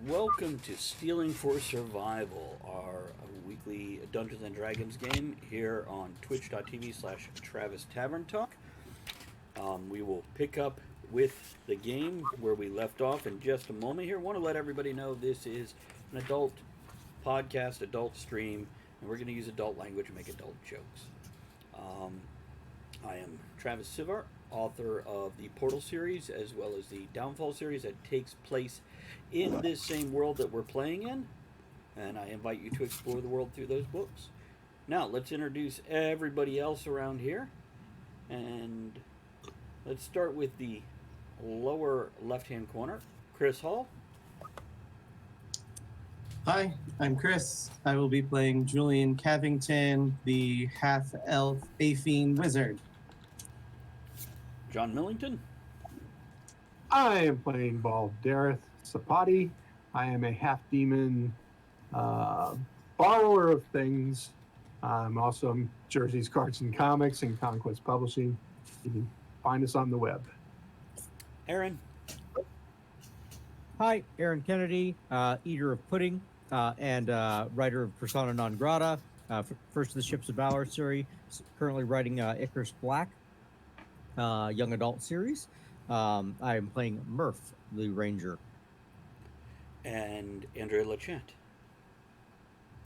welcome to Stealing for Survival, our weekly Dungeons and Dragons game here on twitch.tv/Travis Tavern Talk. We will pick up with the game where we left off in just a moment here. I want to let everybody know this is an adult podcast, adult stream, and we're going to use adult language and make adult jokes. I am Travis Sivar, author of the Portal series as well as the Downfall series that takes place in this same world that we're playing in, and I invite you to explore the world through those books. Now, let's introduce everybody else around here, and let's start with the lower left-hand corner, Chris Hall. Hi, I'm Chris. I will be playing Julian Cavington, the half-elf Aphine wizard. John Millington. I am playing Baldareth Sapati. I am a half-demon borrower of things. I'm also Jersey's Cards and Comics and Conquest Publishing. You can find us on the web. Aaron. Hi, Aaron Kennedy, eater of pudding and writer of Persona Non Grata, First of the Ships of Valor series, currently writing Icarus Black, young adult series. I am playing Murph, the Ranger. And Andrea Lachette.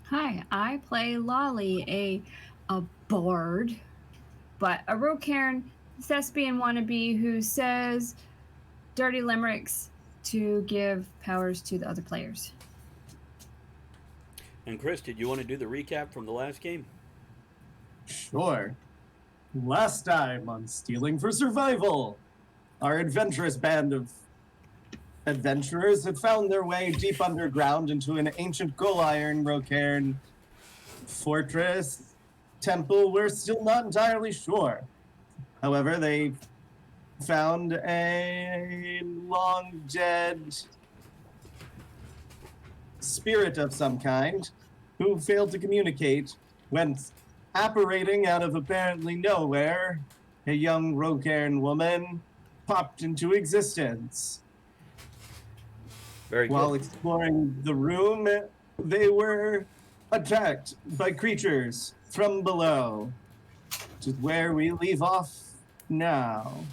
Hi, I play Lolly, a bard, but a Rocairn thespian wannabe who says dirty limericks to give powers to the other players. And Chris, did you want to do the recap from the last game? Sure. Last time on Stealing for Survival, our adventurous band of adventurers had found their way deep underground into an ancient Goliron Rocairn fortress temple. We're still not entirely sure. However, they found a long dead spirit of some kind who failed to communicate when apparating out of apparently nowhere, a young Rocairn woman popped into existence. Very good. While exploring the room, they were attacked by creatures from below, which is where we leave off now.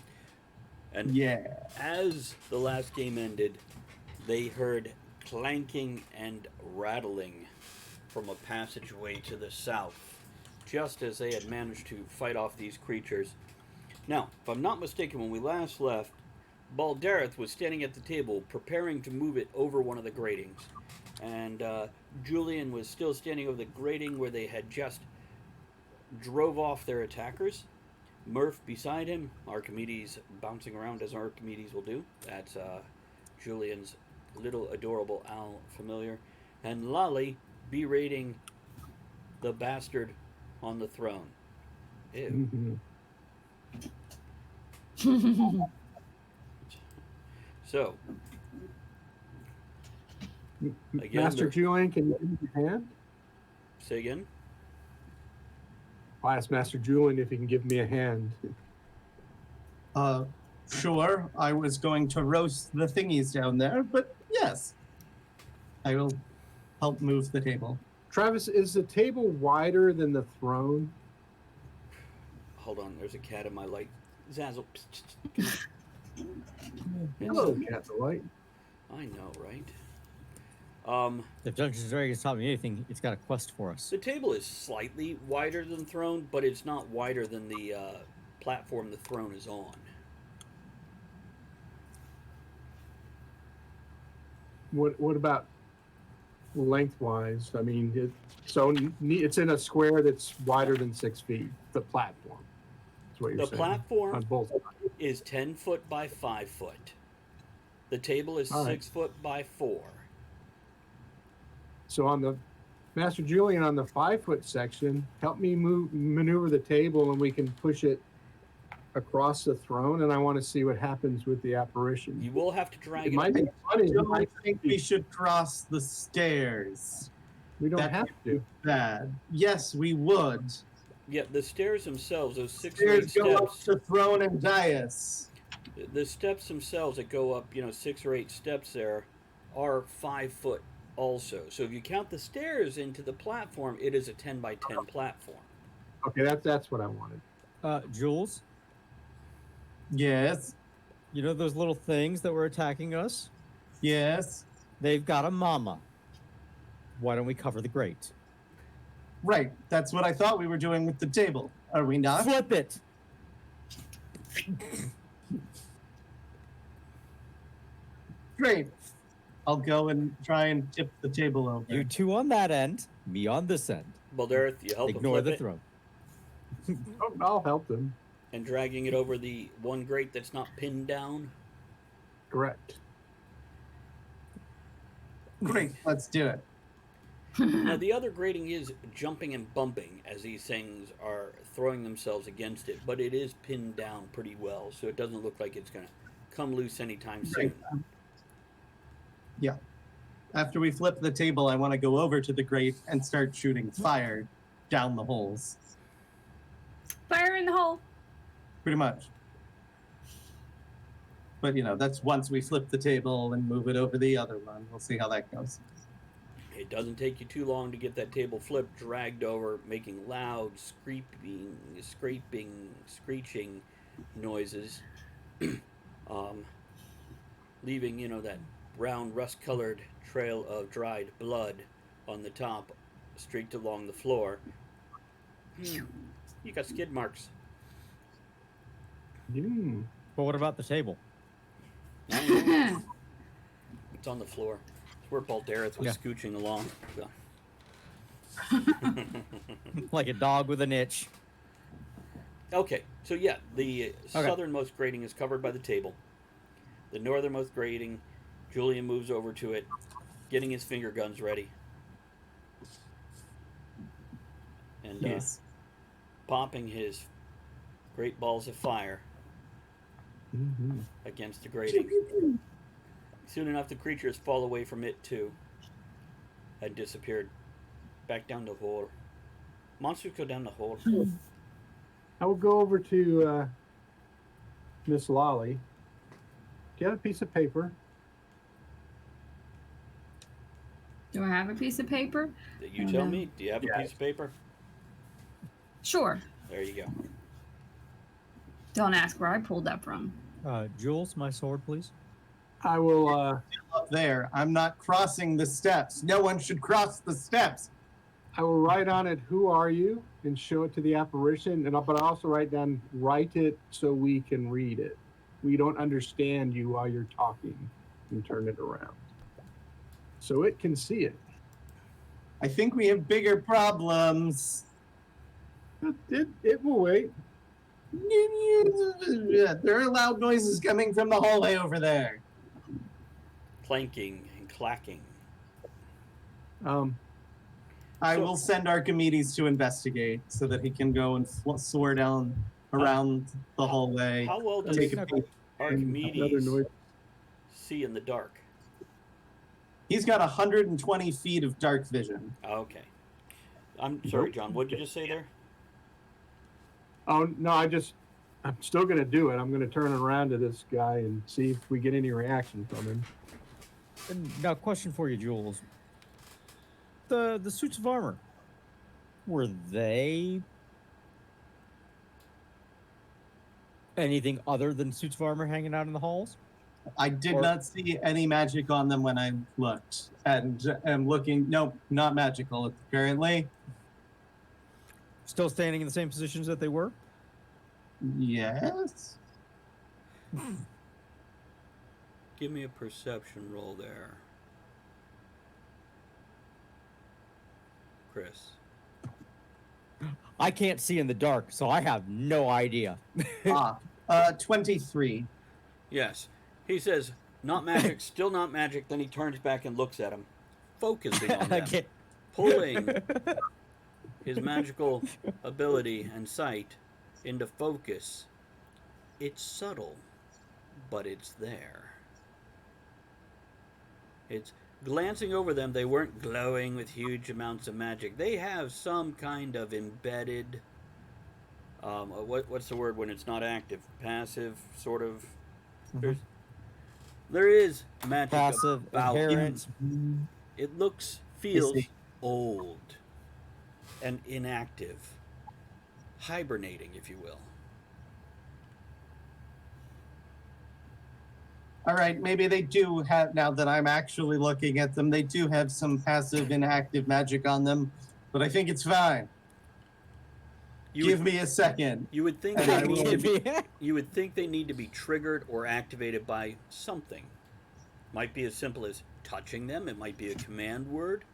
And Yeah. as the last game ended, they heard clanking and rattling from a passageway to the south, just as they had managed to fight off these creatures. Now, if I'm not mistaken, when we last left, Baldareth was standing at the table preparing to move it over one of the gratings, and Julian was still standing over the grating where they had just drove off their attackers. Murph beside him, Archimedes bouncing around as Archimedes will do. That's Julian's little adorable owl familiar. And Lolly berating the bastard on the throne. Ew. So, again, Master Julian, can you give me your hand? say again? I asked Master Julian if he can give me a hand. Sure, I was going to roast the thingies down there, but yes, I will help move the table. Travis, is the table wider than the throne? Hold on, there's a cat in my light. Zazzle. Hello, Catherlight. I know, right? If Dungeons and Dragons taught me anything, it's got a quest for us. The table is slightly wider than the throne, but it's not wider than the platform the throne is on. What about lengthwise? I mean, it's in a square that's wider than 6 feet. The platform. That's what you're The saying. platform On both sides. is 10 foot by 5 foot. The table is All right. 6 foot by 4. So on the Master Julian on the 5 foot section, help me maneuver the table and we can push it across the throne. And I want to see what happens with the apparition. You will have to drag It it. might be funny. I think we should cross the stairs. We don't That- have to. Bad. Yes, we would. Yeah, the stairs themselves, those 6 or 8 Stairs go up steps. to throne and dais. The steps themselves that go up, 6 or 8 steps there, are 5 foot also. So if you count the stairs into the platform, it is a 10 by 10 platform. Okay, that's what I wanted. Jules, Yes. you know those little things that were attacking us? Yes. They've got a mama. Why don't we cover the grate? Right. That's what I thought we were doing with the table. Are we not? Flip it. Great. I'll go and try and tip the table over. You two on that end, me on this end. Baldareth, you help him Ignore flip the it, throne. Oh, I'll help them. and dragging it over the one grate that's not pinned down. Correct. Great. Let's do it. Now the other grating is jumping and bumping as these things are throwing themselves against it, but it is pinned down pretty well, so it doesn't look like it's going to come loose anytime soon. Yeah. After we flip the table, I want to go over to the grate and start shooting fire down the holes. Fire in the hole. Pretty much. But, that's once we flip the table and move it over the other one. We'll see how that goes. It doesn't take you too long to get that table flipped, dragged over, making loud, scraping, screeching noises, leaving, that brown, rust-colored trail of dried blood on the top, streaked along the floor. You got skid marks. Hmm. But what about the table? It's on the floor. It's where Baldareth was Yeah. scooching along. So. Like a dog with an itch. Okay, so yeah, the southernmost grating is covered by the table. The northernmost grating, Julian moves over to it, getting his finger guns ready. And Yes. popping his great balls of fire Mm-hmm. against the grating. Soon enough, the creatures fall away from it too. Had disappeared back down the hole. Monsters go down the hole. I will go over to Miss Lolly. Do you have a piece of paper? Do I have a piece of paper? You tell me. Do you have a piece of paper? Sure. There you go. Don't ask where I pulled that from. Jules, my sword, please. I will. Up there, I'm not crossing the steps. No one should cross the steps. I will write on it, "Who are you?" and show it to the apparition. But I also write it so we can read it. We don't understand you while you're talking, and turn it around so it can see it. I think we have bigger problems. It will wait. There are loud noises coming from the hallway over there. Clanking and clacking. I will send Archimedes to investigate so that he can go and soar down around the hallway. How well does Take a peek. Another Archimedes noise. see in the dark? He's got 120 feet of dark vision. Okay. I'm sorry, John. What did you just say there? Oh no! I'm still gonna do it. I'm gonna turn around to this guy and see if we get any reaction from him. And now, question for you, Jules. The suits of armor, were they anything other than suits of armor hanging out in the halls? I did Or- not see any magic on them when I looked. And am looking. Nope, not magical apparently. Still standing in the same positions that they were? Yes. Give me a perception roll there. Chris. I can't see in the dark, so I have no idea. 23. Yes. He says, not magic, still not magic. Then he turns back and looks at him, focusing on them, Okay. pulling his magical ability and sight into focus. It's subtle, but it's there. It's glancing over them. They weren't glowing with huge amounts of magic. They have some kind of embedded. What's the word when it's not active? Passive, sort of. There's There is magic Passive, about him. inherent. It looks, feels see. old and inactive, hibernating, if you will. All right, maybe they do have, now that I'm actually looking at them, they do have some passive inactive magic on them, but I think it's fine. Give me a second. You would think And I they need to will- be. You would think they need to be triggered or activated by something. Might be as simple as touching them. It might be a command word.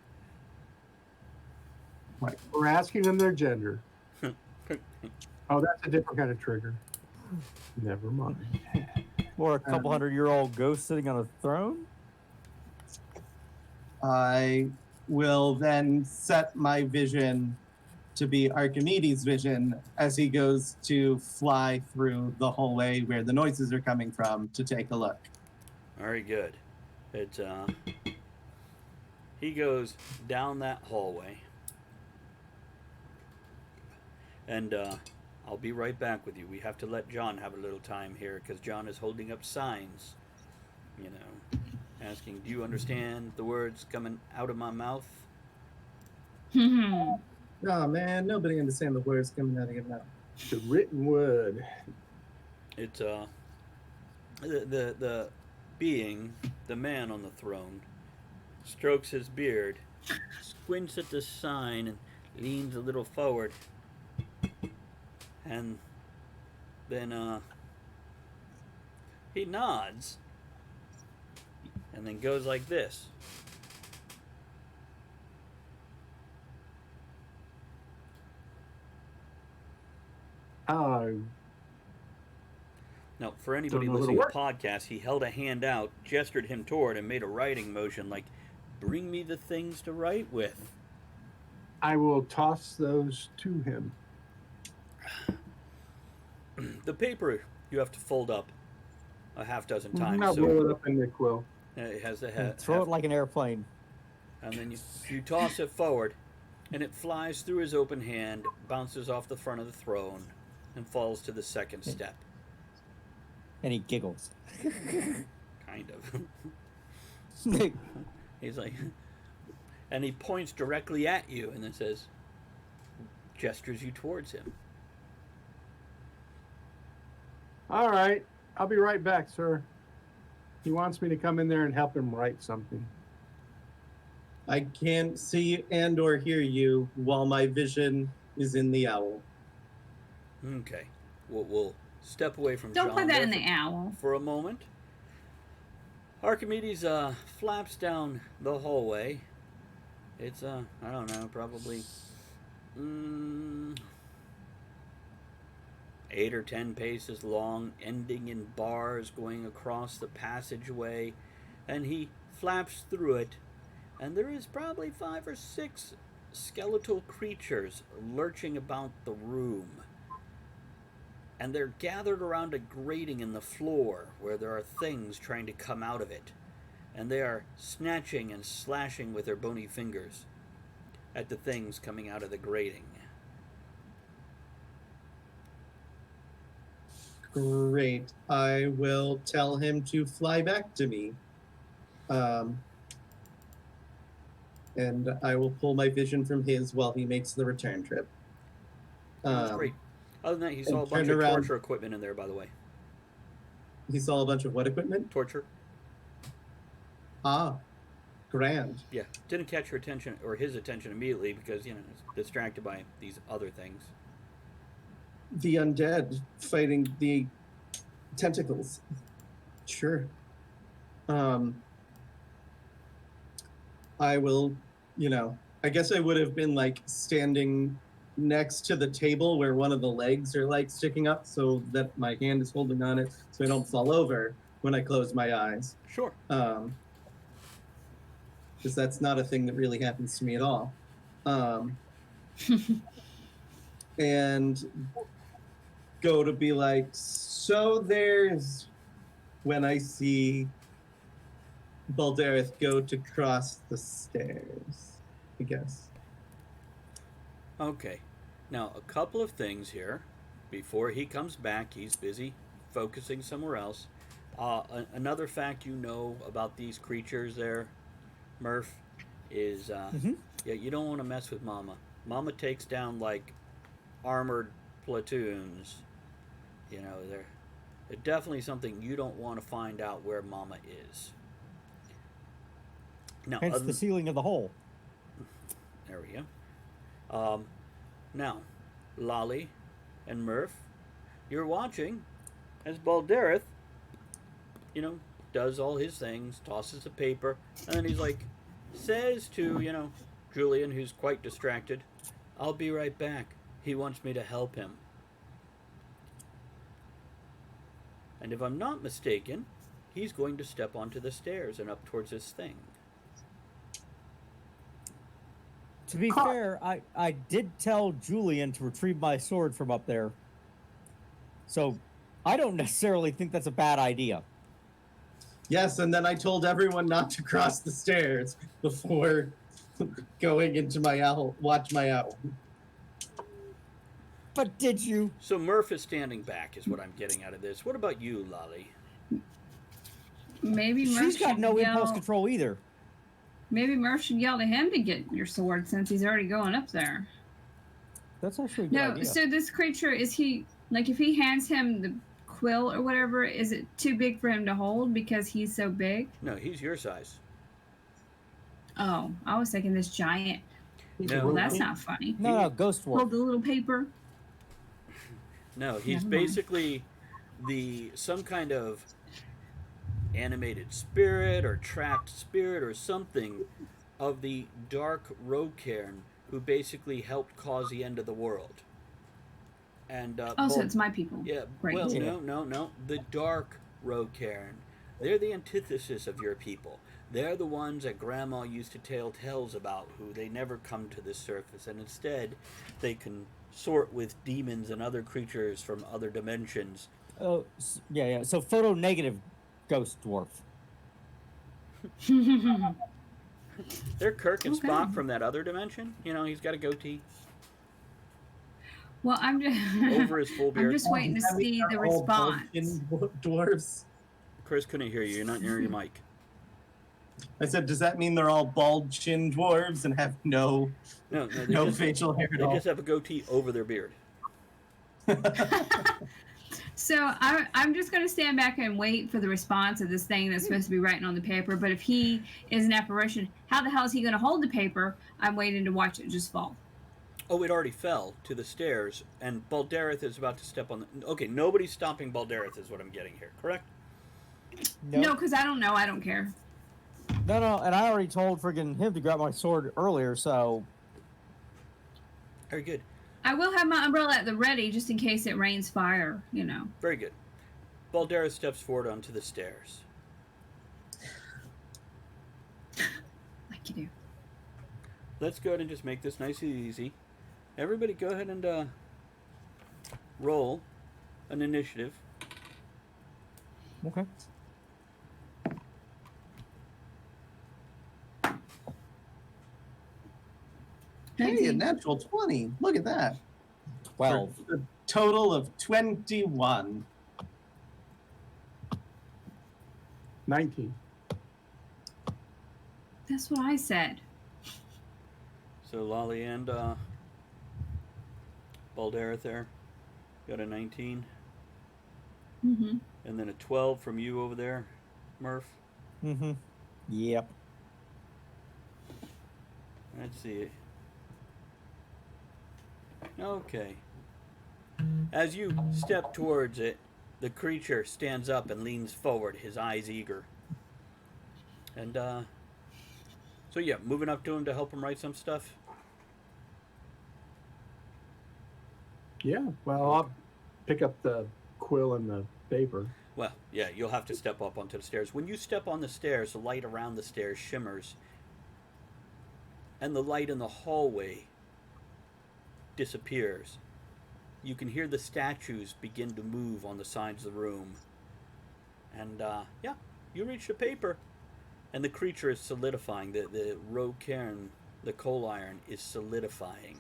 We're asking them their gender. Oh, that's a different kind of trigger. Never mind. Or a couple 100-year-old ghost sitting on a throne? I will then set my vision to be Archimedes' vision as he goes to fly through the hallway where the noises are coming from to take a look. Very good. It's he goes down that hallway, and I'll be right back with you. We have to let John have a little time here because John is holding up signs, you know, asking, "Do you understand the words coming out of my mouth?" Hmm. Oh man, nobody understands the words coming out of your mouth. The written word. It's the being, the man on the throne, strokes his beard, squints at the sign, and leans a little forward. And then he nods and then goes like this. Now, for anybody Don't know listening to the the podcast, he held a hand out, gestured him toward, and made a writing motion like, "Bring me the things to write with." I will toss those to him. The paper you have to fold up a half dozen times, I'll so roll it up in the quill. it has the Throw it like an airplane. and then you toss it forward, and it flies through his open hand, bounces off the front of the throne, and falls to the second step. And he giggles. Kind of. He's like, and he points directly at you, and then says, gestures you towards him. All right. I'll be right back, sir. He wants me to come in there and help him write something. I can't see and or hear you while my vision is in the owl. Okay, we'll step away from Don't John put that there in the owl. for a moment. Archimedes flaps down the hallway. It's I don't know, probably 8 or 10 paces long, ending in bars going across the passageway, and he flaps through it, and there is probably 5 or 6 skeletal creatures lurching about the room. And they're gathered around a grating in the floor where there are things trying to come out of it. And they are snatching and slashing with their bony fingers at the things coming out of the grating. Great. I will tell him to fly back to me. And I will pull my vision from his while he makes the return trip. That's great. Other than that, he saw a and bunch turn of around. torture equipment in there, by the way. He saw a bunch of what equipment? Torture? Ah, grand. Yeah. Didn't catch your attention, or his attention immediately, because, you know, it's distracted by these other things. The undead fighting the tentacles. Sure. I will, I guess I would have been like standing next to the table where one of the legs are like sticking up so that my hand is holding on it so I don't fall over when I close my eyes. Sure. Because that's not a thing that really happens to me at all. And go to be like, so there's when I see Baldareth go to cross the stairs, I guess. Okay. Now, a couple of things here. Before he comes back, he's busy focusing somewhere else. Another fact you know about these creatures there, Murph, is yeah, you don't want to mess with Mama. Mama takes down like armored platoons. You know, they're definitely something you don't want to find out where Mama is. Now, Hence the sealing of the hole. there we go. Now, Lolly and Murph, you're watching as Baldareth, you know, does all his things, tosses the paper, and then he's like, says to, you know, Julian, who's quite distracted, I'll be right back. He wants me to help him. And if I'm not mistaken, he's going to step onto the stairs and up towards this thing. To be fair, I did tell Julian to retrieve my sword from up there. So I don't necessarily think that's a bad idea. Yes, and then I told everyone not to cross the stairs before going into my owl. Watch my owl. But did you? So Murph is standing back, is what I'm getting out of this. What about you, Lolly? Maybe Murph She's got should no impulse yell- control either. Maybe Murph should yell to him to get your sword since he's already going up there. That's actually a good No, idea. so this creature, is he, like, if he hands him the quill or whatever, is it too big for him to hold because he's so big? No, he's your size. Oh, I was thinking this giant. No. Well, that's not funny. No, ghost dwarf. Hold the little paper. No, he's Never mind. basically some kind of animated spirit or trapped spirit or something of the dark Rocairn who basically helped cause the end of the world. And Oh, so it's my people. yeah, Great. well, Yeah. no. The dark Rocairn. They're the antithesis of your people. They're the ones that Grandma used to tell tales about, who they never come to the surface, and instead they consort with demons and other creatures from other dimensions. Oh, yeah. So photo negative ghost dwarf. They're Kirk and Okay. Spock from that other dimension. You know, he's got a goatee Well, I'm just over his full I'm beard. just waiting to Does that mean see the they're all response. Vulcan dwarves. Chris couldn't hear you. You're not near your mic. I said, does that mean they're all bald chin dwarves and have no No, they, no just, facial hair they at all? just have a goatee over their beard. So I'm just going to stand back and wait for the response of this thing that's supposed to be writing on the paper. But if he is an apparition, how the hell is he going to hold the paper? I'm waiting to watch it just fall. Oh, it already fell to the stairs, and Baldareth is about to step on the... Okay, nobody's stopping Baldareth is what I'm getting here, correct? No, because I don't know. I don't care. No, and I already told friggin' him to grab my sword earlier, so Very good. I will have my umbrella at the ready just in case it rains fire, you know. Very good. Baldareth steps forward onto the stairs. Like you do. Let's go ahead and just make this nice and easy. Everybody go ahead and roll an initiative. okay. Hey, a natural 20. Look at that. 12. For a total of 21. 19. That's what I said. So Lolly and Baldareth there got a 19, Mm-hmm. and then a 12 from you over there, Murph. Mm-hmm. Yep. Let's see. Okay. As you step towards it, the creature stands up and leans forward, his eyes eager. And, so yeah, moving up to him to help him write some stuff. Yeah, well, I'll pick up the quill and the paper. Well, yeah, you'll have to step up onto the stairs. When you step on the stairs, the light around the stairs shimmers, and the light in the hallway disappears. You can hear the statues begin to move on the sides of the room. And, yeah, you reach the paper, and the creature is solidifying. The Rocairn, the coal iron, is solidifying.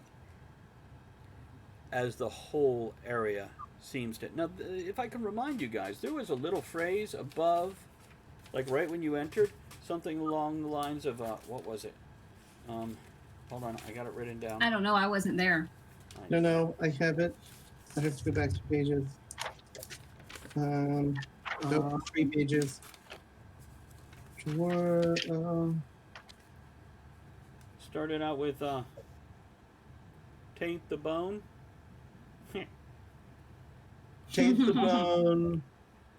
as the whole area seems to. Now, if I can remind you guys, there was a little phrase above, like right when you entered, something along the lines of, what was it? Hold on, I got it written down. I don't know. I wasn't there. No, I have it. I have to go back to pages. Nope, 3 pages. Sure. Started out with, taint the bone. Taint the bone,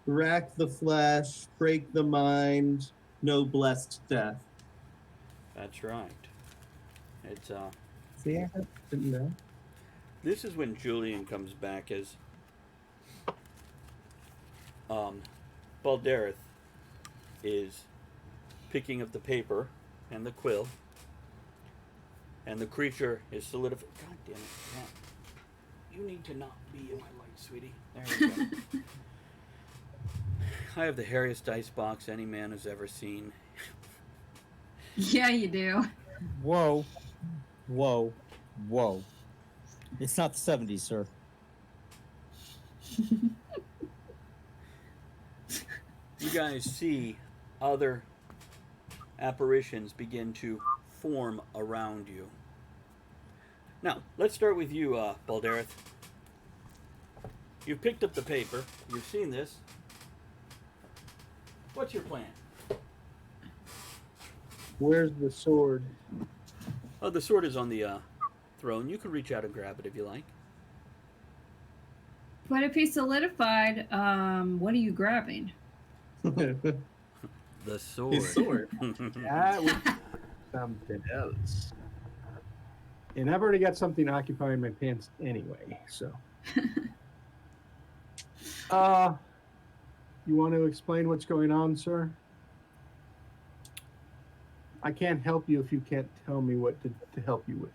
rack the flesh, break the mind, no blessed death. That's right. It's, See, I didn't know. this is when Julian comes back as, Baldareth is picking up the paper and the quill, and the creature is solidified. God damn it, Matt. You need to not be in my light, sweetie. There we go. I have the hairiest dice box any man has ever seen. Yeah, you do. Whoa. Whoa. Whoa. It's not the 70s, sir. You guys see other apparitions begin to form around you. Now, let's start with you, Baldareth. You've picked up the paper. You've seen this. What's your plan? Where's the sword? Oh, the sword is on the throne. You can reach out and grab it if you like. But if he's solidified, what are you grabbing? The sword. His sword. That was something else. And I've already got something occupying my pants anyway, so. You want to explain what's going on, sir? I can't help you if you can't tell me what to help you with,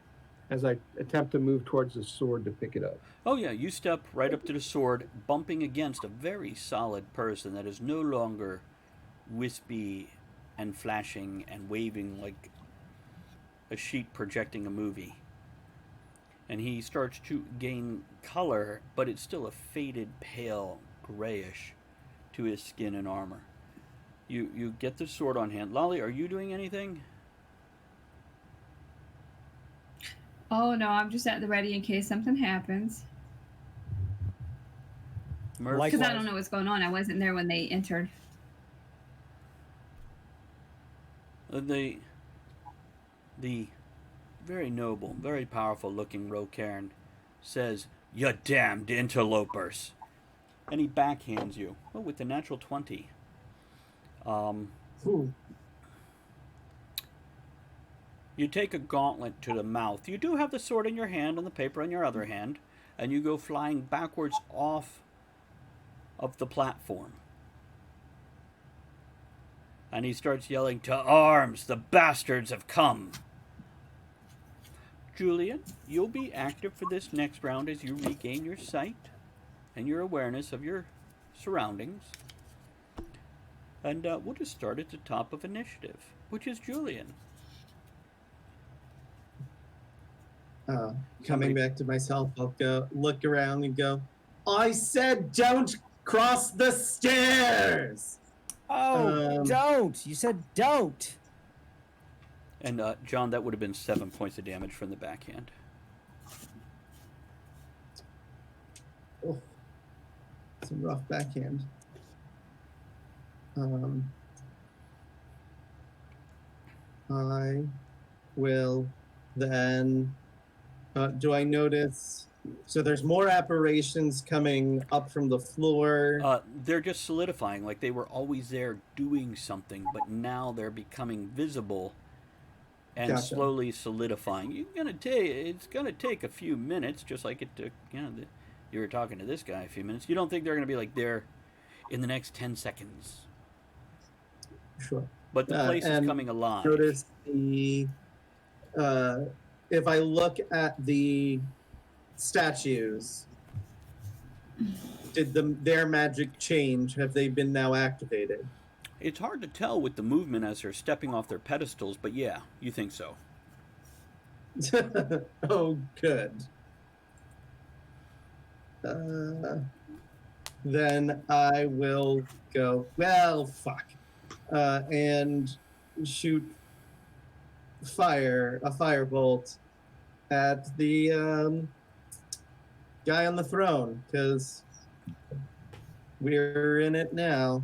as I attempt to move towards the sword to pick it up. Oh, yeah, you step right up to the sword, bumping against a very solid person that is no longer wispy and flashing and waving like a sheet projecting a movie. And he starts to gain color, but it's still a faded, pale, grayish to his skin and armor. You get the sword on hand. Lolly, are you doing anything? Oh no, I'm just at the ready in case something happens. Murph? Like- Because I Likewise. don't know what's going on. I wasn't there when they entered. The very noble, very powerful looking Rocairn says, "You damned interlopers." And he backhands you. Oh, with the natural 20. Ooh. You take a gauntlet to the mouth. You do have the sword in your hand and the paper in your other hand, and you go flying backwards off of the platform. And he starts yelling, "To arms! The bastards have come!" Julian, you'll be active for this next round as you regain your sight and your awareness of your surroundings. And we'll just start at the top of initiative, which is Julian. Coming back to myself, I'll go look around and go, I said don't cross the stairs! Oh, don't! You said don't! And John, that would have been 7 points of damage from the backhand. Oh, it's a rough backhand. I will then. Do I notice? So there's more apparitions coming up from the floor. They're just solidifying, like they were always there doing something, but now they're becoming visible and Gotcha. slowly solidifying. It's gonna take a few minutes, just like it took. You were talking to this guy a few minutes. You don't think they're gonna be like there in the next 10 seconds? Sure. But the place is and coming alive. Notice the. If I look at the statues, did their magic change? Have they been now activated? It's hard to tell with the movement as they're stepping off their pedestals, but yeah, you think so. Oh, good. then I will go, well, fuck. And shoot a firebolt at the guy on the throne, because we're in it now.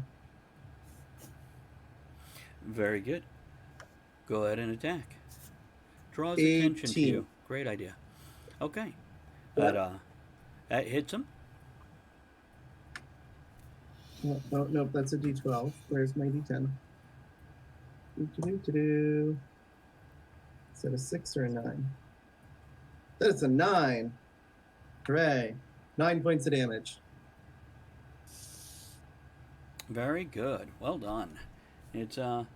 Very good. Go ahead and attack. Draws attention to 18. you. Great idea. Okay. That hits him. Nope, that's a D12. Where's my D10? Is that a 6 or a 9? That's a 9. Hooray. 9 points of damage. Very good. Well done. It's now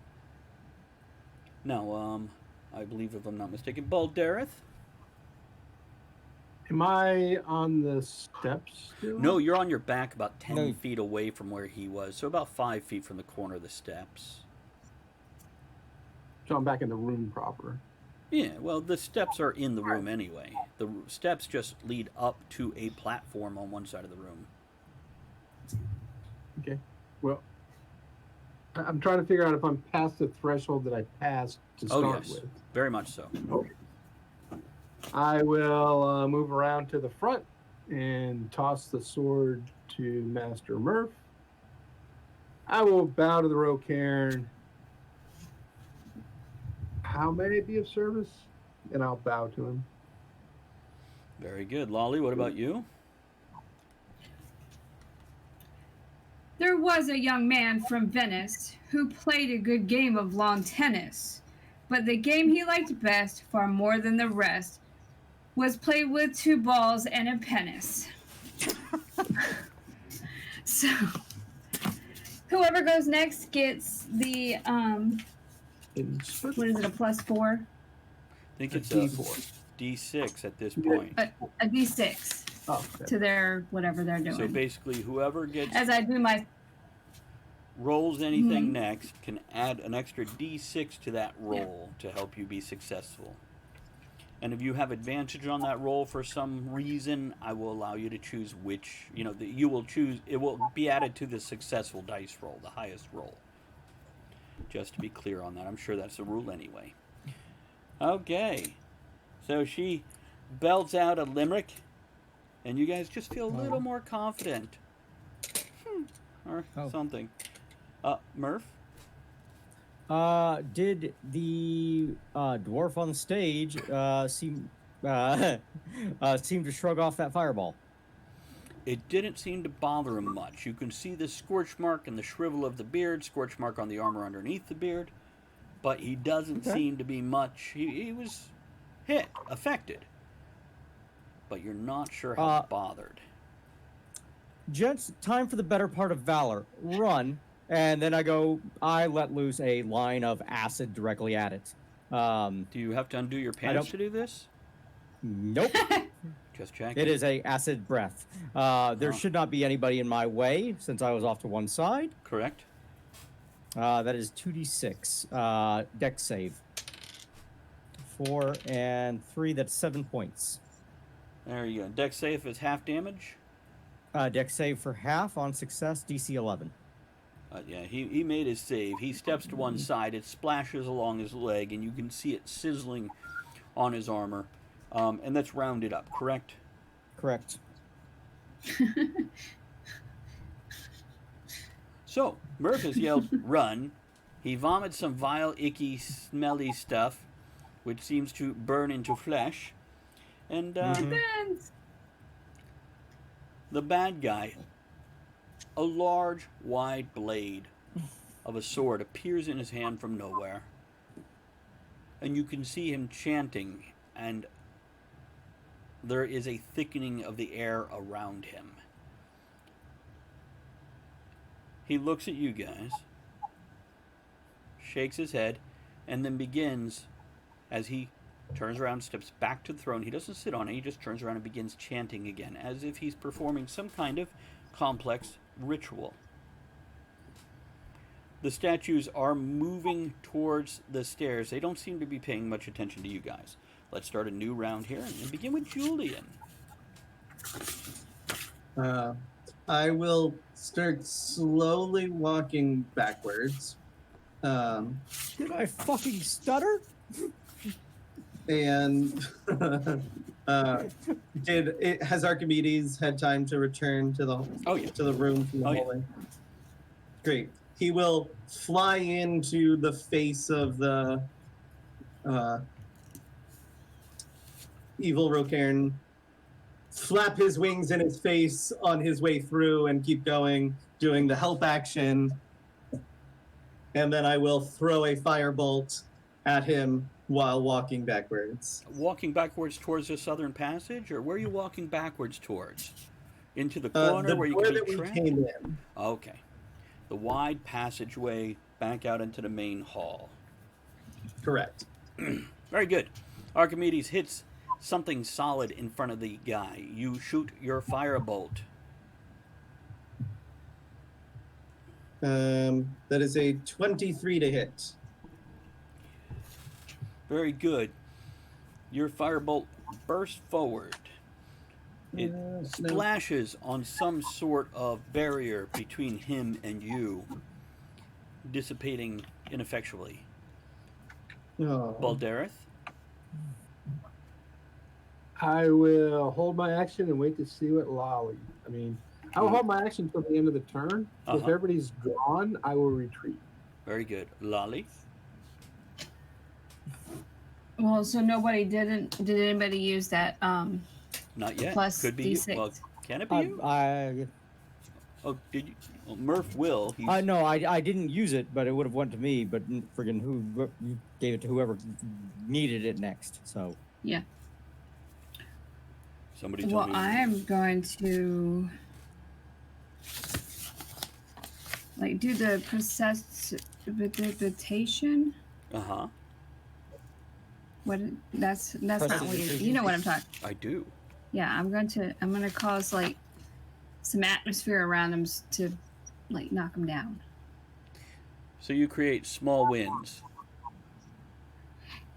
I believe, if I'm not mistaken, Baldareth. Am I on the steps still? No, you're on your back about 10 No. feet away from where he was, so about 5 feet from the corner of the steps. So I'm back in the room proper. Yeah, well, the steps are in the room anyway. The steps just lead up to a platform on one side of the room. Okay. Well, I'm trying to figure out if I'm past the threshold that I passed to Oh, start yes. with. Very much so. I will move around to the front and toss the sword to Master Murph. I will bow to the Rocairn. How may I be of service? And I'll bow to him. Very good. Lolly, what about you? There was a young man from Venice who played a good game of lawn tennis, but the game he liked best, far more than the rest, was played with 2 balls and a penis. So, whoever goes next gets the what is it, a +4? I think A it's D4. D6 at this point. A D6 Oh, okay. to their whatever they're doing. So basically, whoever gets As I do my rolls anything next can add an extra D6 to that roll to help you be successful. And if you have advantage on that roll for some reason, I will allow you to choose which, you will choose, it will be added to the successful dice roll, the highest roll. Just to be clear on that. I'm sure that's the rule anyway. Okay. So she belts out a limerick, and you guys just feel a little more confident. Or something. Murph? Did the dwarf on the stage seem to shrug off that fireball? It didn't seem to bother him much. You can see the scorch mark and the shrivel of the beard, scorch mark on the armor underneath the beard, but he doesn't seem to be much. He was affected, but you're not sure how bothered. Gents, time for the better part of valor. Run. And then I let loose a line of acid directly at it. Do you have to undo your pants to do this? Nope. Just checking. It is a acid breath. There should not be anybody in my way since I was off to one side. Correct. That is 2d6. Dex save. 4 and 3, that's 7 points. There you go. Dex save is half damage. Dex save for half on success, DC 11. Yeah, he made his save. He steps to one side. It splashes along his leg, and you can see it sizzling on his armor. And that's rounded up, correct? Correct. So, Murph has yelled, run. He vomits some vile, icky, smelly stuff, which seems to burn into flesh. And the bad guy, a large, wide blade of a sword appears in his hand from nowhere. And you can see him chanting, and there is a thickening of the air around him. He looks at you guys, shakes his head, and then begins, as he turns around, steps back to the throne. He doesn't sit on it, he just turns around and begins chanting again, as if he's performing some kind of complex ritual. The statues are moving towards the stairs. They don't seem to be paying much attention to you guys. Let's start a new round here and begin with Julian. I will start slowly walking backwards. Did I fucking stutter? And has Archimedes had time to return to the Oh, yeah. to the room from the Oh, yeah. hallway? Great. He will fly into the face of the evil Rocairn, flap his wings in his face on his way through, and keep going, doing the help action. And then I will throw a firebolt at him while walking backwards. Walking backwards towards the southern passage, or where are you walking backwards towards? Into the The corner where you door can that be we trapped? came in. Okay. The wide passageway back out into the main hall. Correct. Very good. Archimedes hits something solid in front of the guy. You shoot your firebolt. That is a 23 to hit. Very good. Your firebolt bursts forward. It No. splashes on some sort of barrier between him and you, dissipating ineffectually. Oh. Baldareth? I will hold my action and wait to see what Lolly. I mean, I will hold my action until the end of the turn. If Uh-huh. everybody's gone, I will retreat. Very good. Lolly? Well, so did anybody use that Not yet. plus Could be D6? you. Well, can it be you? Oh, did you? Well, Murph will. He's, No, I didn't use it, but it would have went to me. But friggin' who you gave it to whoever needed it next. So Yeah. somebody told Well, me. I am going to do the precipitation. Uh-huh. What? That's not what you know what I'm talking. I do. Yeah, I'm gonna cause some atmosphere around them to knock them down. So you create small winds.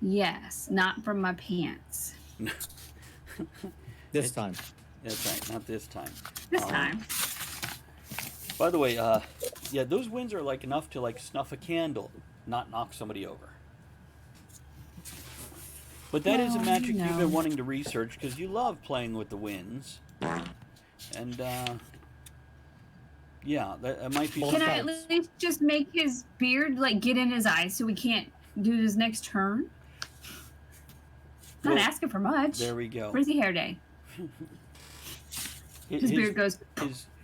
Yes, not from my pants this time. That's right. Not this time. this time. By the way, yeah, those winds are enough to snuff a candle, not knock somebody over. But that is a Well, magic you've no. been wanting to research because you love playing with the winds. And yeah, that might be. Can I at least just make his beard get in his eyes so we can't do his next turn? Not Well, asking for much. There we go. Frizzy hair day. His beard goes.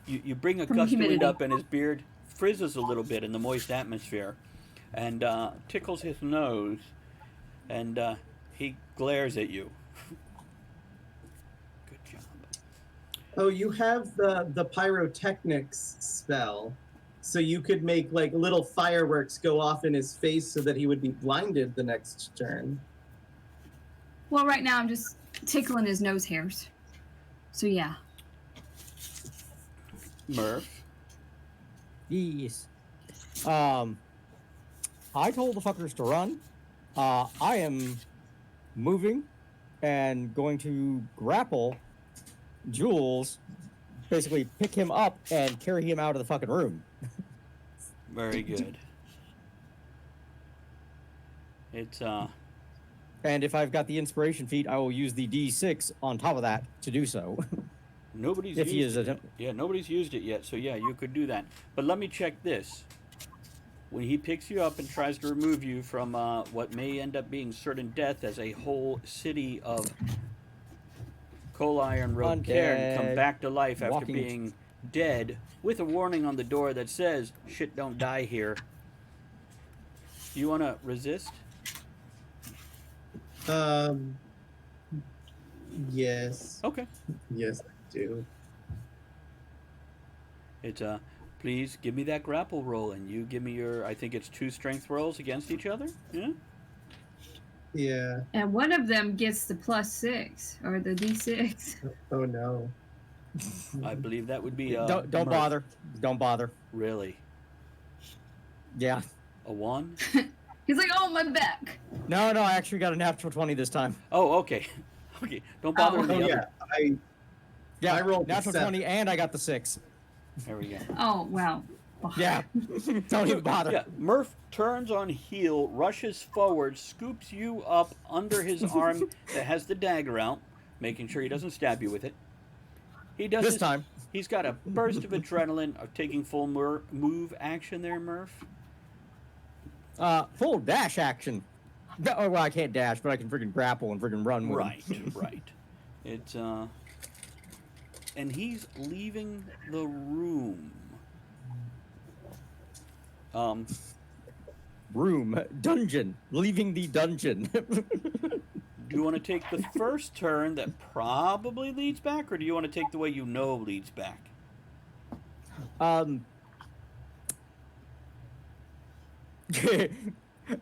You bring a From gust of wind humidity. up and his beard frizzes a little bit in the moist atmosphere and tickles his nose and he glares at you. Good job. Oh, you have the pyrotechnics spell, so you could make little fireworks go off in his face so that he would be blinded the next turn. Well, right now I'm just tickling his nose hairs. So yeah. Murph? Yes. I told the fuckers to run. I am moving and going to grapple Jules, basically pick him up and carry him out of the fucking room. Very good. It's And if I've got the inspiration feat, I will use the D6 on top of that to do so. nobody's if he used is it. Yeah, nobody's used it yet, so yeah, you could do that. But let me check this. When he picks you up and tries to remove you from what may end up being certain death as a whole city of Colai and Rocairn come Undead. back to life after Walking- being dead, with a warning on the door that says, "Shit, don't die here." You want to resist? Yes. Okay. Yes, I do. It's please give me that grapple roll, and you give me your. I think it's 2 strength rolls against each other. Yeah. Yeah. And one of them gets the +6 or the D6. Oh no. I believe that would be. don't Murph. bother. Don't bother. Really, Yeah. a 1? He's like, oh, my back. No, I actually got a natural 20 this time. Oh, okay. Okay, don't bother Oh. the Oh other. yeah. Yeah, I rolled a natural 7. 20, and I got the 6. There we go. Oh, well. Yeah, don't even bother. Yeah, Murph turns on heel, rushes forward, scoops you up under his arm that has the dagger out, making sure he doesn't stab you with it. He does This time. He's got a burst of adrenaline of taking full move action there, Murph. Full dash action. Oh, well, I can't dash, but I can freaking grapple and freaking run with him. Right. It's and he's leaving the room. Room. Dungeon. Leaving the dungeon. Do you want to take the first turn that probably leads back, or do you want to take the way you know leads back?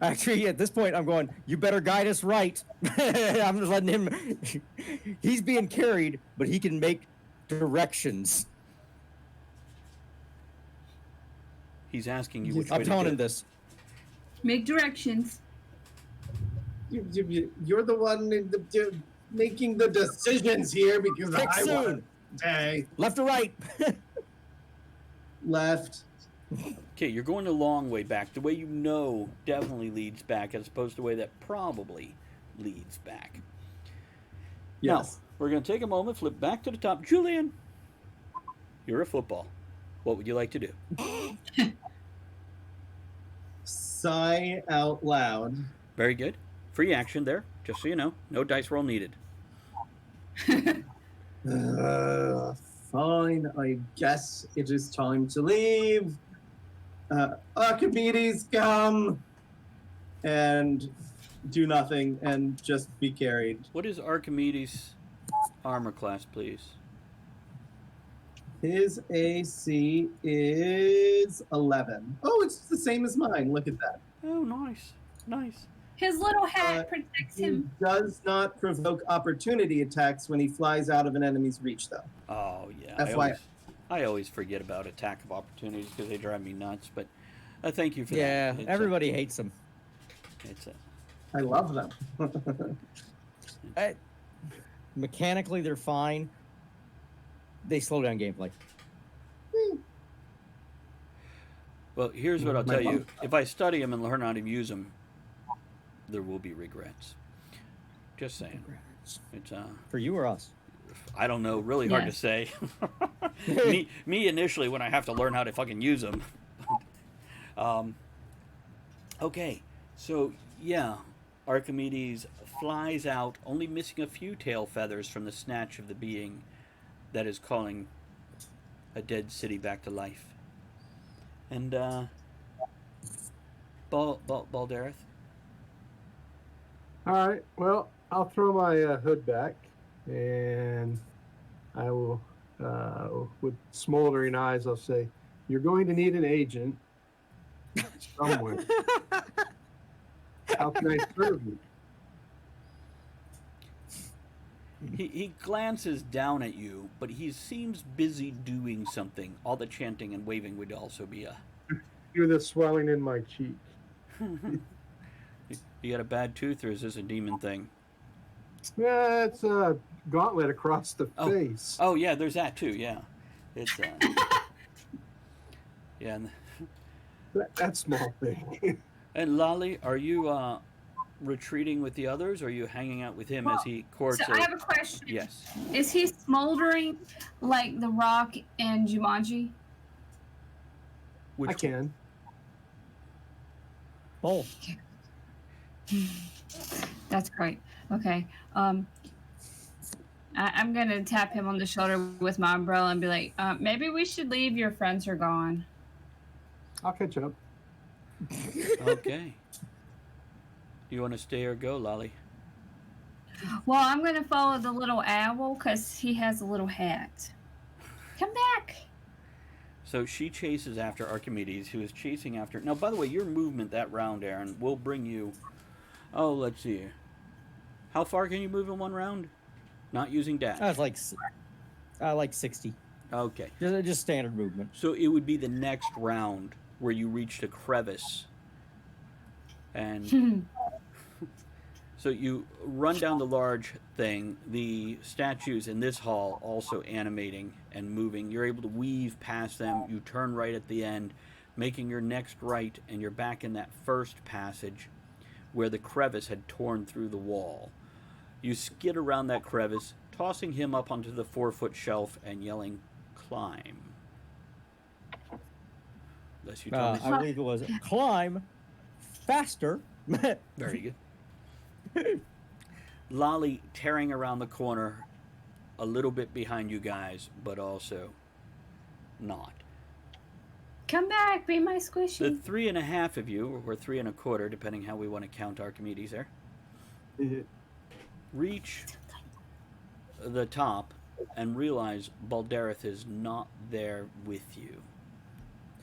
Actually, at this point, I'm going, you better guide us right. I'm just letting him. He's being carried, but he can make directions. He's asking you which way I'm to telling go. him this. Make directions. You're the one making the decisions here because Pick I soon. want to Left or right? left. Okay, you're going the long way back. The way you know definitely leads back, as opposed to the way that probably leads back. Yes. Now, we're going to take a moment, flip back to the top. Julian, you're a football. What would you like to do? Sigh out loud. Very good. Free action there, just so you know. No dice roll needed. Fine, I guess it is time to leave. Archimedes, come and do nothing and just be carried. What is Archimedes' armor class, please? His AC is 11. Oh, it's the same as mine. Look at that. Oh, nice. Nice. His little hat protects He him. does not provoke opportunity attacks when he flies out of an enemy's reach, though. Oh, yeah. FYI. I always forget about attack of opportunities because they drive me nuts, but thank you for Yeah, that. everybody hates him. It's a, I love them. Mechanically, they're fine. They slow down gameplay. well, here's what I'll My tell you. bum. If I study them and learn how to use them, there will be regrets. Just saying. It's For you or us? I don't know, really hard to Yes. say. me initially when I have to learn how to fucking use them. Okay, so yeah, Archimedes flies out, only missing a few tail feathers from the snatch of the being that is calling a dead city back to life. And Baldareth. All right. Well, I'll throw my hood back, and I will, with smoldering eyes, I'll say, "You're going to need an agent somewhere. How can I serve you?" He glances down at you, but he seems busy doing something. All the chanting and waving would also be a... Feel the swelling in my cheek. You got a bad tooth, or is this a demon thing? Yeah, it's a gauntlet across the Oh. face. Oh yeah, there's that too. Yeah, it's yeah. That small thing. And Lolly, are you retreating with the others, or are you hanging out with him as he courts? So I have a question. Yes. Is he smoldering like the rock in Jumanji? Which I can. Both. That's great. Okay. I'm gonna tap him on the shoulder with my umbrella and be like, maybe we should leave. Your friends are gone. I'll catch up. Okay. Do you want to stay or go, Lolly? Well, I'm gonna follow the little owl because he has a little hat. Come back. So she chases after Archimedes, who is chasing after... Now, by the way, your movement that round, Aaron, will bring you... Oh, let's see. How far can you move in one round? Not using dash. I was like 60. Okay. Just standard movement. So it would be the next round where you reached a crevice. And So you run down the large thing. The statues in this hall also animating and moving. You're able to weave past them. You turn right at the end, making your next right, and you're back in that first passage where the crevice had torn through the wall. You skid around that crevice, tossing him up onto the 4-foot shelf and yelling, "Climb." Unless you tell me. I believe it was climb faster. Very good. Lolly tearing around the corner, a little bit behind you guys, but also not. Come back, be my The squishy. 3.5 of you, or 3 1/4, depending how we want to count Archimedes there, reach the top and realize Baldareth is not there with you.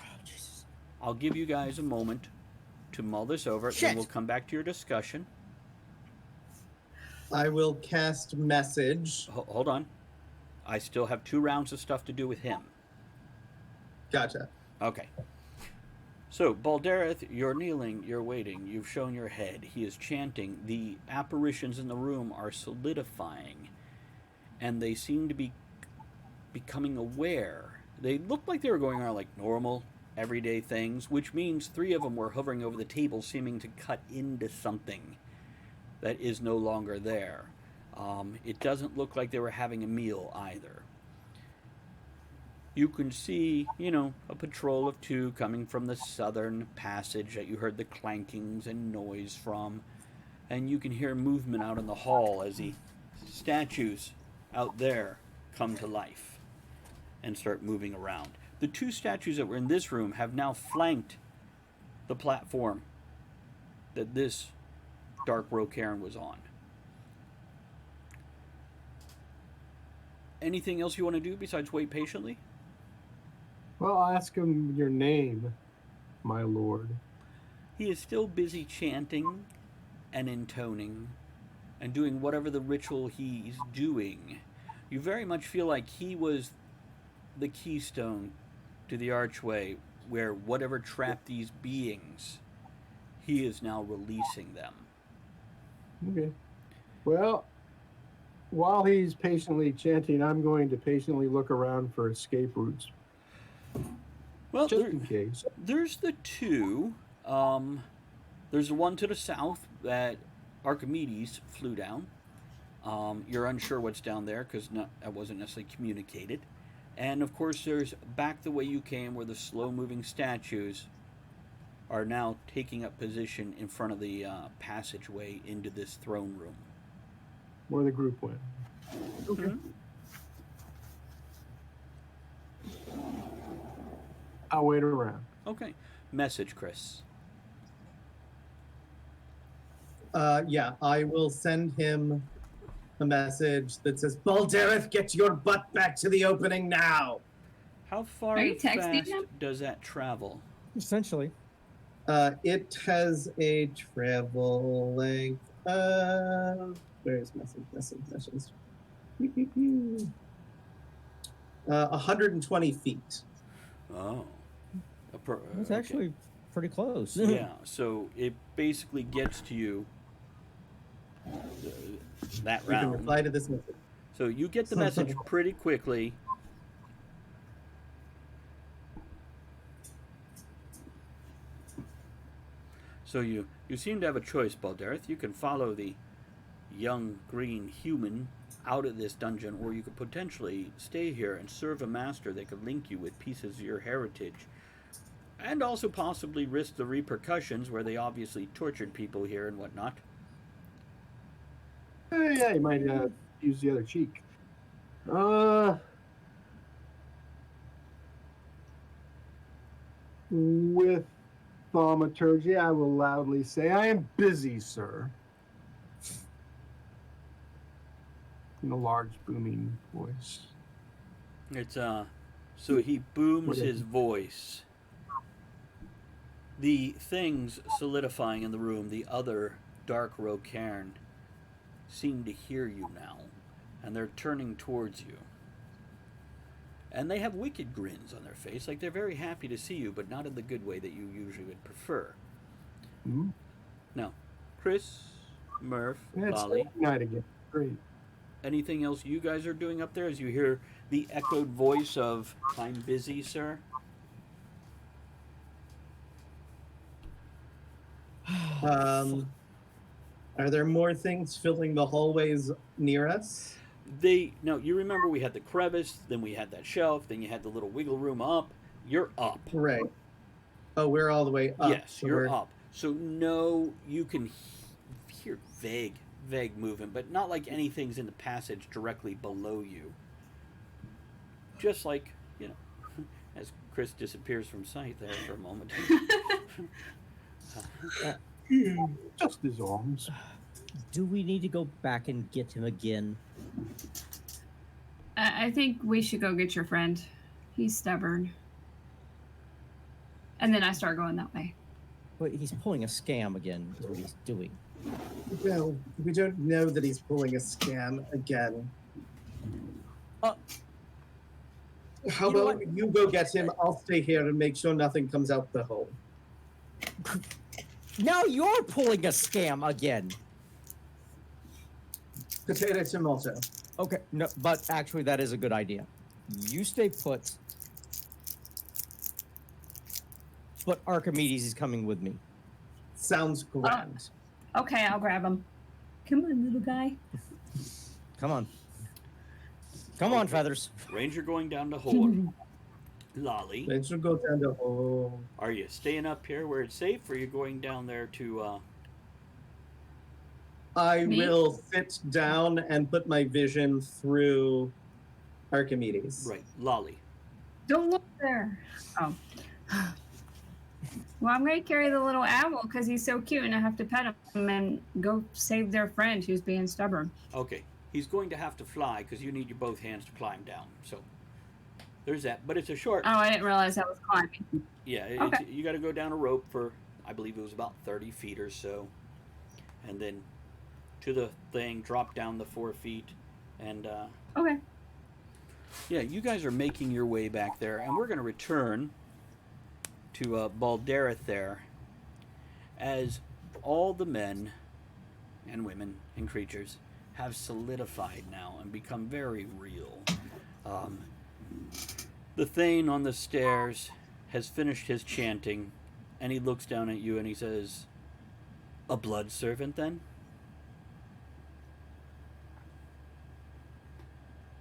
Oh, Jesus. I'll give you guys a moment to mull this over, Shit. then we'll come back to your discussion. I will cast message. Hold on. I still have 2 rounds of stuff to do with him. Gotcha. Okay. So, Baldareth, you're kneeling, you're waiting, you've shown your head. He is chanting. The apparitions in the room are solidifying, and they seem to be becoming aware. They looked like they were going around like normal, everyday things, which means 3 of them were hovering over the table, seeming to cut into something that is no longer there. It doesn't look like they were having a meal either. You can see, a patrol of 2 coming from the southern passage that you heard the clankings and noise from. And you can hear movement out in the hall as the statues out there come to life and start moving around. The 2 statues that were in this room have now flanked the platform that this Dark Rocairn was on. Anything else you want to do besides wait patiently? Well, I'll ask him your name, my lord. He is still busy chanting and intoning and doing whatever the ritual he's doing. You very much feel like he was the keystone to the archway where whatever trapped these beings, he is now releasing them. Okay. Well, while he's patiently chanting, I'm going to patiently look around for escape routes, Well, just in case. there's the 2. There's the one to the south that Archimedes flew down. You're unsure what's down there because that wasn't necessarily communicated. And of course, there's back the way you came, where the slow-moving statues are now taking up position in front of the passageway into this throne room. Where the group went. Okay. I'll wait around. Okay. Message, Chris. Yeah, I will send him a message that says, "Baldareth, get your butt back to the opening now." How far Are you texting fast him? does that travel? Essentially. It has a travel length of... Where's message? 120 feet. Oh. It's Okay. actually pretty close. Yeah, so it basically gets to you that You can round. reply to this message. So you get the message pretty quickly. So you seem to have a choice, Baldareth. You can follow the young green human out of this dungeon, or you could potentially stay here and serve a master that could link you with pieces of your heritage, and also possibly risk the repercussions where they obviously tortured people here and whatnot. Yeah, you might use the other cheek. With thaumaturgy, I will loudly say, "I am busy, sir." In a large, booming voice. It's so he booms his voice. The things solidifying in the room, the other Dark Rocairn, seem to hear you now, and they're turning towards you. And they have wicked grins on their face, like they're very happy to see you, but not in the good way that you usually would prefer. Hmm? Now, Chris, Murph, It's Lolly. night again. Great. Anything else you guys are doing up there as you hear the echoed voice of "I'm busy, sir"? Are there more things filling the hallways near us? No, you remember we had the crevice, then we had that shelf, then you had the little wiggle room up. You're up. Right. Oh, we're all the way up. Yes, so you're we're- up. So no, you can hear vague movement, but not like anything's in the passage directly below you. Just like, as Chris disappears from sight there for a moment. Just his arms. Do we need to go back and get him again? I think we should go get your friend. He's stubborn. And then I start going that way. But he's pulling a scam again, is what he's doing. Well, we don't know that he's pulling a scam again. Uh, How you know about you go get him? I'll stay here and make sure nothing comes out the hole. Now you're pulling a scam again. Potato, tomato. Okay, no, but actually that is a good idea. You stay put. But Archimedes is coming with me. Sounds grand. Okay, I'll grab him. Come on, little guy. Come on. Come on, Feathers. Ranger going down to hole. Lolly, Let's go down the hole. are you staying up here where it's safe, or are you going down there to? I Me? will sit down and put my vision through Archimedes. Right, Lolly. Don't look there. Oh. Well, I'm going to carry the little owl because he's so cute and I have to pet him and go save their friend who's being stubborn. Okay, he's going to have to fly because you need your both hands to climb down. So there's that, but it's a short. Oh, I didn't realize I was climbing. Yeah, Okay. you got to go down a rope for, I believe it was about 30 feet or so, and then to the thing, drop down the 4 feet, and Okay. yeah, you guys are making your way back there, and we're going to return to Baldareth there, as all the men and women and creatures have solidified now and become very real. The Thane on the stairs has finished his chanting, and he looks down at you and he says, "A blood servant, then?"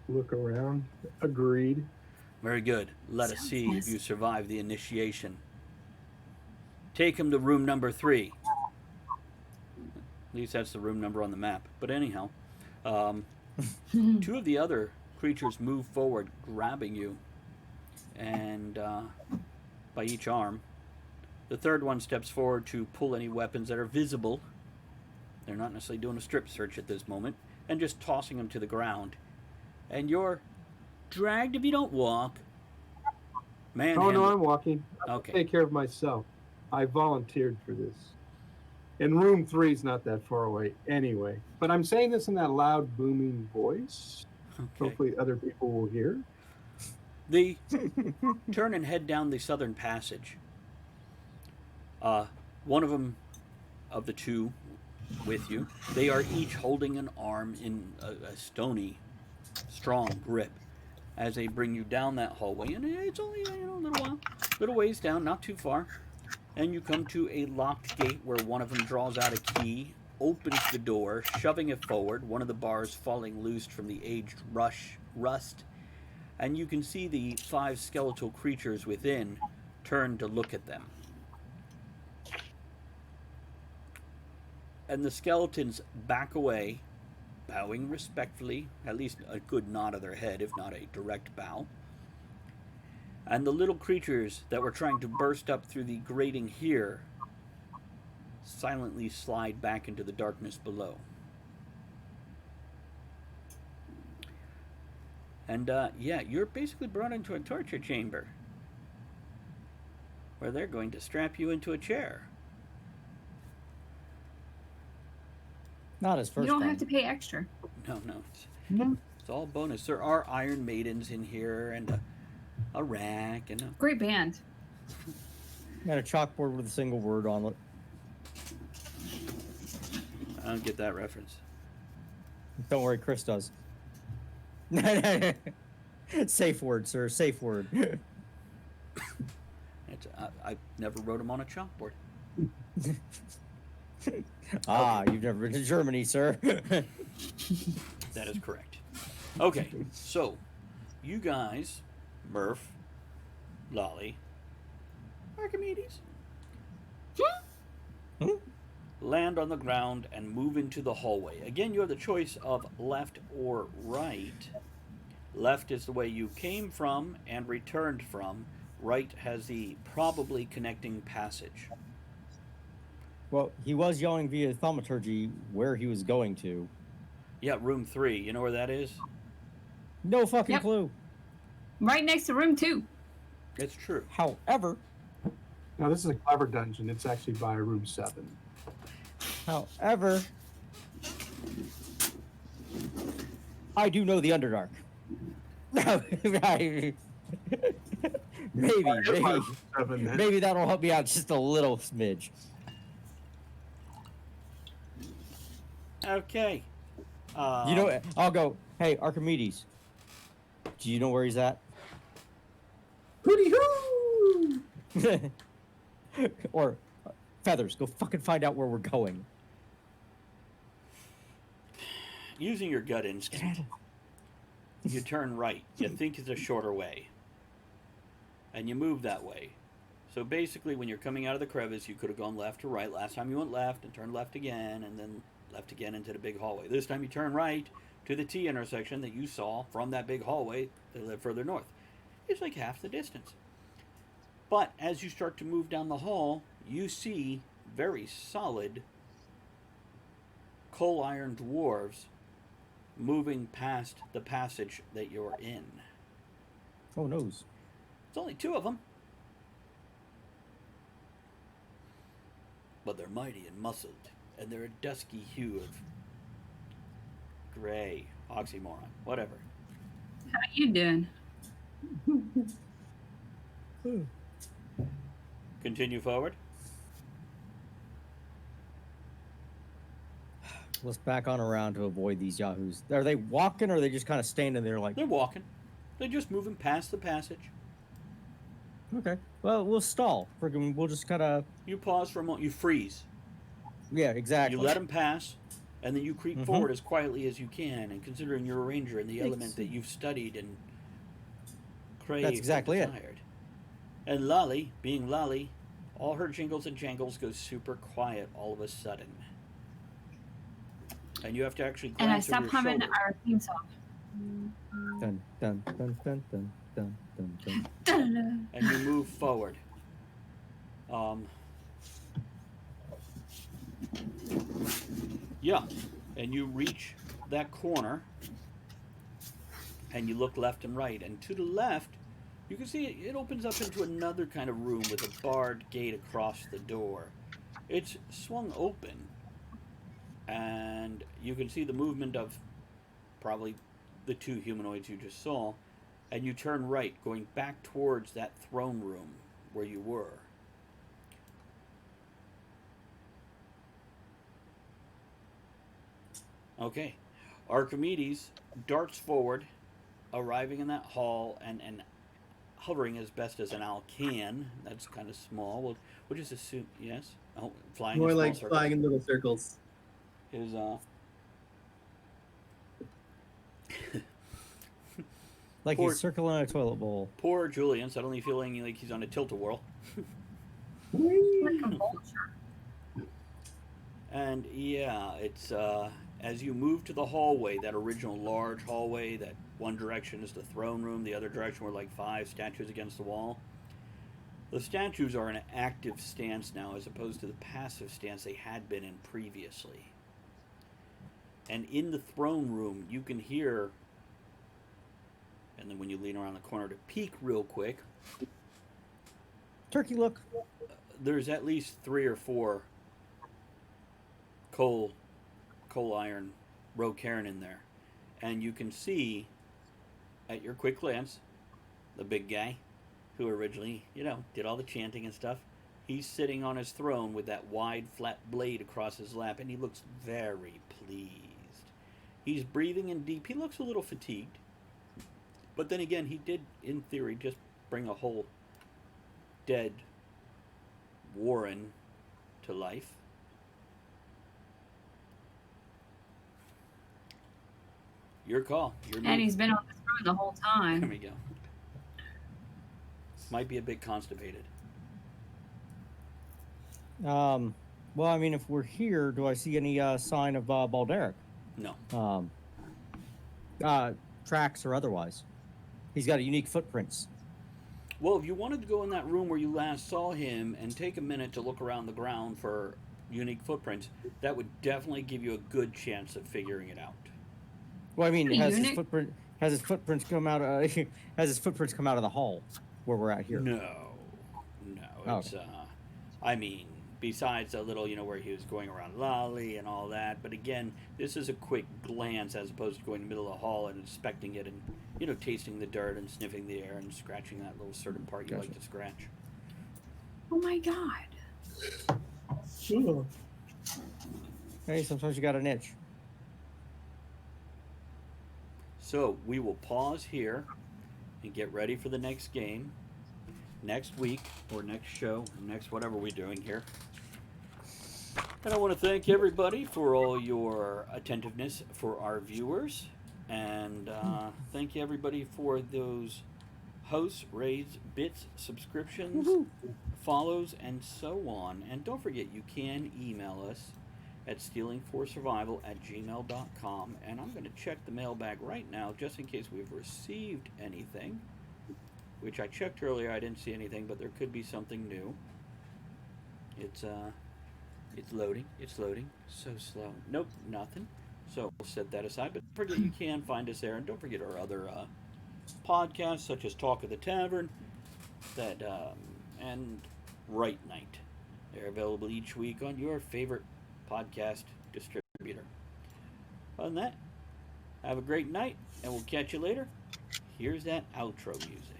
Look around. Agreed. Very good. Let us Sounds see nice. if you survive the initiation. Take him to room number 3. At least that's the room number on the map. But anyhow, 2 of the other creatures move forward, grabbing you, and by each arm. The third one steps forward to pull any weapons that are visible. They're not necessarily doing a strip search at this moment, and just tossing them to the ground. And you're dragged if you don't walk. Man, Oh no, I'm walking. I'll Okay. take care of myself. I volunteered for this. And room 3 is not that far away anyway. But I'm saying this in that loud, booming voice. Okay. Hopefully other people will hear. They turn and head down the southern passage. One of them, of the 2 with you, they are each holding an arm in a stony, strong grip as they bring you down that hallway. And it's only a little ways down, not too far. And you come to a locked gate where one of them draws out a key, opens the door, shoving it forward, one of the bars falling loose from the aged rust. And you can see the 5 skeletal creatures within turn to look at them. And the skeletons back away, bowing respectfully, at least a good nod of their head, if not a direct bow. And the little creatures that were trying to burst up through the grating here silently slide back into the darkness below. And yeah, you're basically brought into a torture chamber where they're going to strap you into a chair. Not his first You don't time. have to pay extra. No, No. it's all bonus. There are Iron Maidens in here, and a rack, and Great band. Got a chalkboard with a single word on it. don't get that reference. Don't worry, Chris does. Safe word, sir. Safe word. I never wrote them on a chalkboard. You've never been to Germany, sir. That is correct. Okay, so you guys, Murph, Lolly, Archimedes, land on the ground and move into the hallway. Again, you have the choice of left or right. Left is the way you came from and returned from. Right has the probably connecting passage. Well, he was yelling via thaumaturgy where he was going to. Yeah, room 3. You know where that is? No fucking Yep. clue. Right next to room 2. It's true. However, Now, this is a clever dungeon. It's actually by room 7. I do know the Underdark. maybe, maybe, 7, then. maybe that'll help me out just a little smidge. Okay. You know, I'll go. Hey, Archimedes. Do you know where he's at? Hooty hoo! Or Feathers, go fucking find out where we're going. Using your gut instinct, you turn right. You think it's a shorter way. And you move that way. So basically, when you're coming out of the crevice, you could have gone left or right. Last time you went left and turned left again, and then left again into the big hallway. This time you turn right to the T intersection that you saw from that big hallway that led further north. It's like half the distance. But as you start to move down the hall, you see very solid coal iron dwarves moving past the passage that you're in. Oh, noes. It's only 2 of them. But they're mighty and muscled, and they're a dusky hue of gray, oxymoron, whatever. How you doing? Continue forward. Let's back on around to avoid these yahoos. Are they walking or are they just kind of standing there like... They're walking. They're just moving past the passage. Okay. Well, we'll stall. Friggin' we'll just kind of... You pause for a moment. You freeze. Yeah, exactly. You let them pass, and then you creep forward as quietly as you can. And considering you're a ranger and the element that you've studied and craved That's exactly and it. desired. And Lolly, being Lolly, all her jingles and jangles go super quiet all of a sudden. And you have to actually And I glance over stopped your humming shoulder. our theme song. Dun, dun, dun, dun, dun, dun, dun, dun. Da-da-da. And you move forward. Yeah, and you reach that corner, and you look left and right, and to the left, you can see it opens up into another kind of room with a barred gate across the door. It's swung open, and you can see the movement of probably the 2 humanoids you just saw, and you turn right, going back towards that throne room where you were. Okay. Archimedes darts forward, arriving in that hall and hovering as best as an owl can. That's kind of small. We'll just assume, yes? Oh, flying More in small like circles. flying in little circles. Is, Like Poor- he's circling a toilet bowl. poor Julian suddenly feeling like he's on a tilt-a-whirl. Like a vulture. And yeah, it's as you move to the hallway, that original large hallway, that one direction is the throne room, the other direction were like 5 statues against the wall. The statues are in an active stance now as opposed to the passive stance they had been in previously. And in the throne room, you can hear, and then when you lean around the corner to peek real quick, Turkey look. there's at least 3 or 4 coal iron Rocairn in there, and you can see at your quick glance the big guy who originally did all the chanting and stuff. He's sitting on his throne with that wide, flat blade across his lap, and he looks very pleased. He's breathing in deep. He looks a little fatigued. But then again, he did, in theory, just bring a whole dead Warren to life. Your call. Your And move. he's been on this road the whole There time. we go. Might be a bit constipated. Well, I mean, if we're here, do I see any sign of Balderic? No. Tracks or otherwise? He's got unique footprints. Well, if you wanted to go in that room where you last saw him and take a minute to look around the ground for unique footprints, that would definitely give you a good chance of figuring it out. Well, I mean, Pretty has his unique. footprint has his footprints come out? Has his footprints come out of the hall where we're at here? No. Oh, It's I mean, besides a little, where he was going around Lolly and all that. But again, this is a quick glance as opposed to going in the middle of the hall and inspecting it and, tasting the dirt and sniffing the air and scratching that little certain part you like Gotcha. to scratch. Oh my god. Hey, sometimes you got an itch. So we will pause here and get ready for the next game next week or next show, next whatever we're doing here. And I want to thank everybody for all your attentiveness for our viewers. And thank you everybody for those hosts, raids, bits, subscriptions, follows, and so on. And don't forget, you can email us at stealingforsurvival@gmail.com. And I'm going to check the mailbag right now just in case we've received anything. Which I checked earlier. I didn't see anything, but there could be something new. It's loading. It's loading. So slow. Nope, nothing. So we'll set that aside. But don't forget, you can find us there, and don't forget our other podcasts such as Talk of the Tavern, and Right Night. They're available each week on your favorite podcast distributor. Other than that, have a great night, and we'll catch you later. Here's that outro music.